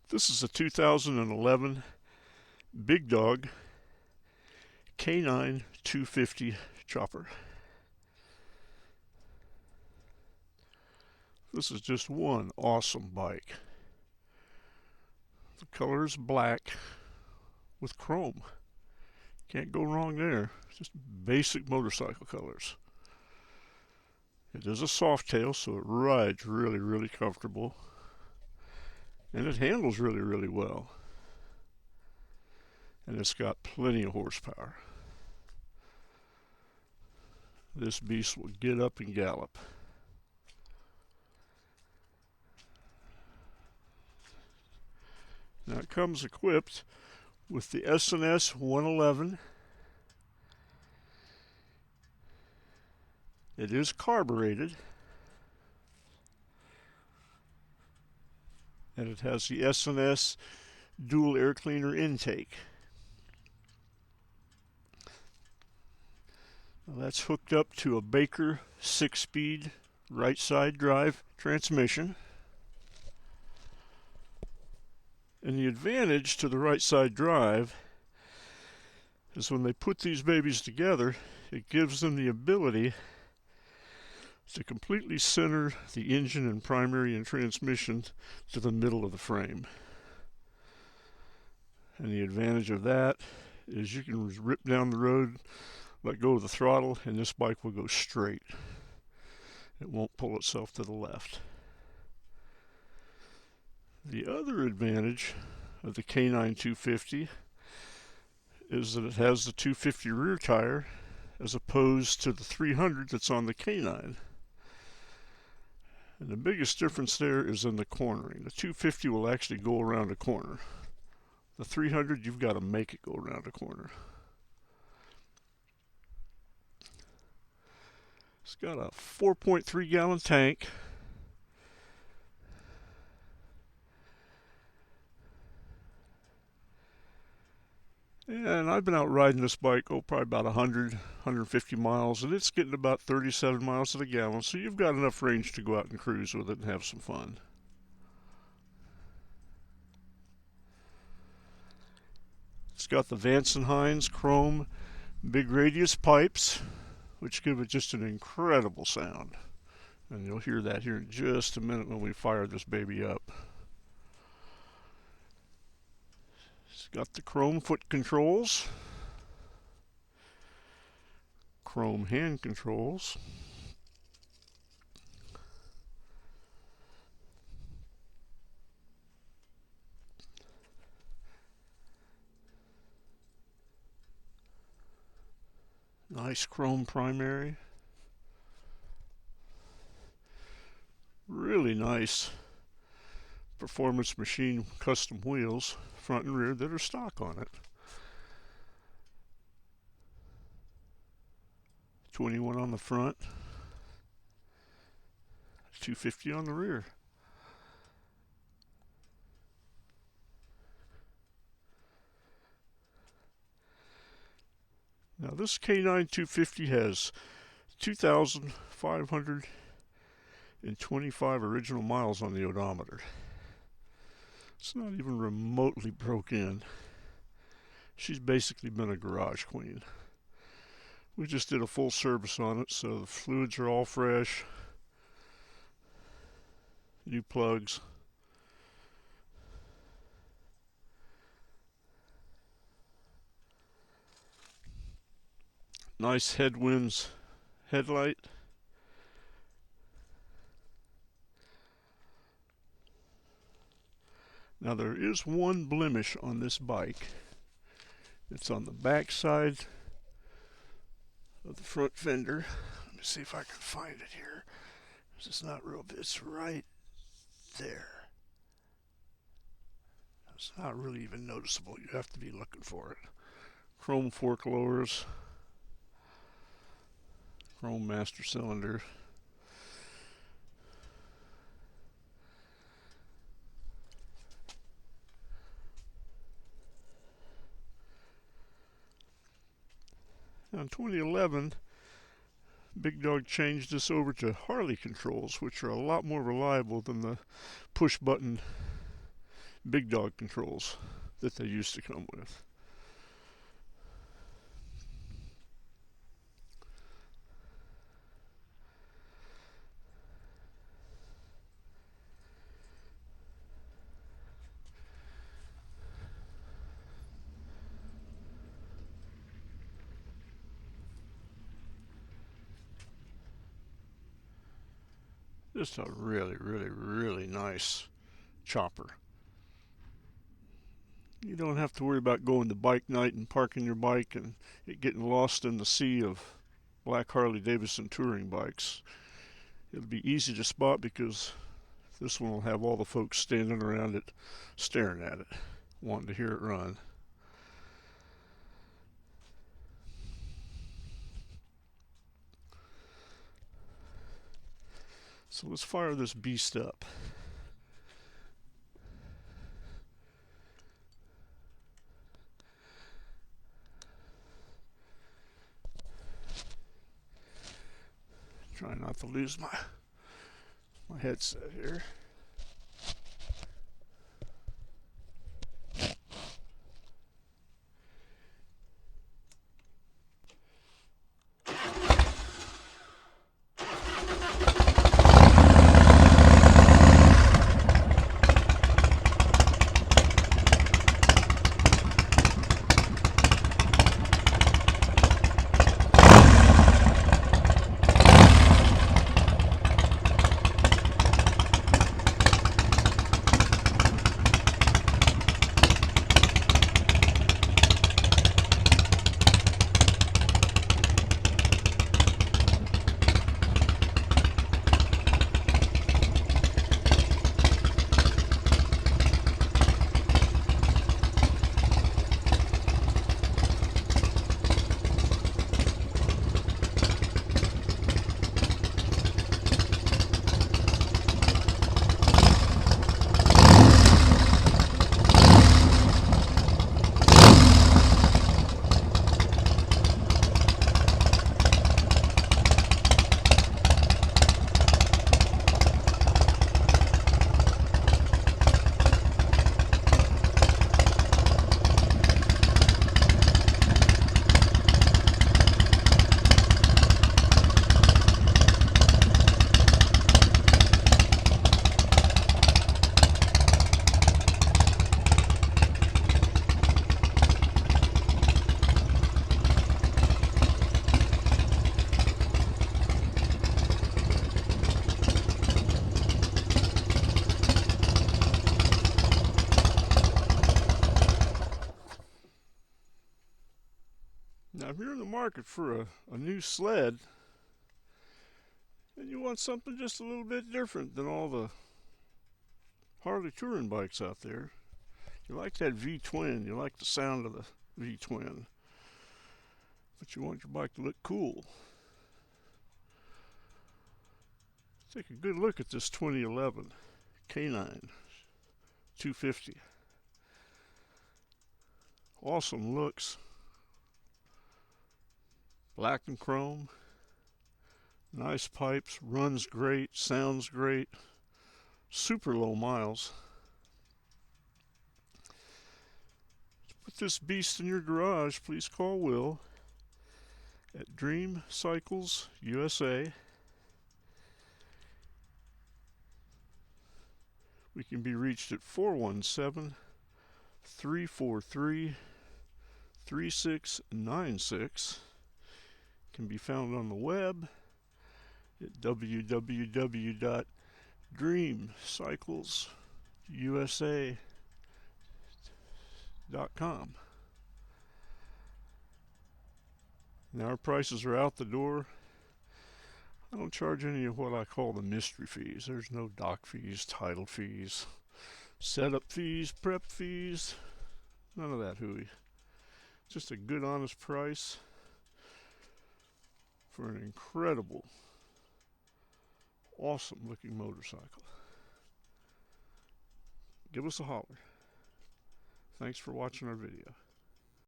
This is a 2011 Big Dawg K9-250 chopper. This is just one awesome bike. The color is black with chrome. Can't go wrong there. Just basic motorcycle colors. It is a Softail, so it rides really comfortable. And it handles really well. And it's got plenty of horsepower. This beast will get up and gallop. Now it comes equipped with the S&S 111. It is carbureted. And it has the S&S dual air cleaner intake. Now that's hooked up to a Baker 6-speed right side drive transmission. And the advantage to the right side drive is when they put these babies together, it gives them the ability to completely center the engine and primary and transmission to the middle of the frame. And the advantage of that is you can rip down the road, let go of the throttle, and this bike will go straight. It won't pull itself to the left. The other advantage of the K9-250 is that it has the 250 rear tire as opposed to the 300 that's on the K9. And the biggest difference there is in the cornering. The 250 will actually go around a corner. The 300, you've got to make it go around a corner. It's got a 4.3 gallon tank. And I've been out riding this bike, probably about 150 miles, and it's getting about 37 miles to the gallon, so you've got enough range to go out and cruise with it and have some fun. It's got the Vance and Hines chrome big radius pipes, which give it just an incredible sound. And you'll hear that here in just a minute when we fire this baby up. It's got the chrome foot controls, chrome hand controls, nice chrome primary, really nice performance machine custom wheels, front and rear, that are stock on it. 21 on the front, 250 on the rear. Now this K9-250 has 2,525 original miles on the odometer. It's not even remotely broke in. She's basically been a garage queen. We just did a full service on it, so the fluids are all fresh. New plugs. Nice headwinds headlight. Now there is one blemish on this bike. It's on the back side of the front fender. Let me see if I can find it here. It's not real, it's right there. It's not really even noticeable. You have to be looking for it. Chrome fork lowers. Chrome master cylinder. Now in 2011, Big Dawg changed this over to Harley controls, which are a lot more reliable than the push button big dog controls that they used to come with. Just a really, really, really nice chopper. You don't have to worry about going to bike night and parking your bike and it getting lost in the sea of black Harley Davidson touring bikes. It'll be easy to spot because this one will have all the folks standing around it staring at it, wanting to hear it run. So let's fire this beast up. Try not to lose my headset here. Now, if you're in the market for a new sled and you want something just a little bit different than all the Harley touring bikes out there, you like that V-twin, you like the sound of the V-twin, but you want your bike to look cool, take a good look at this 2011 K9-250. Awesome looks. Black and chrome. Nice pipes. Runs great. Sounds great. Super low miles. To put this beast in your garage, please call Will at Dream Cycles USA. We can be reached at 417-343-3696. Can be found on the web at www.dreamcyclesusa.com. Now our prices are out the door. I don't charge any of what I call the mystery fees. There's no dock fees, title fees, setup fees, prep fees, none of that hooey. Just a good honest price for an incredible, awesome looking motorcycle. Give us a holler. Thanks for watching our video.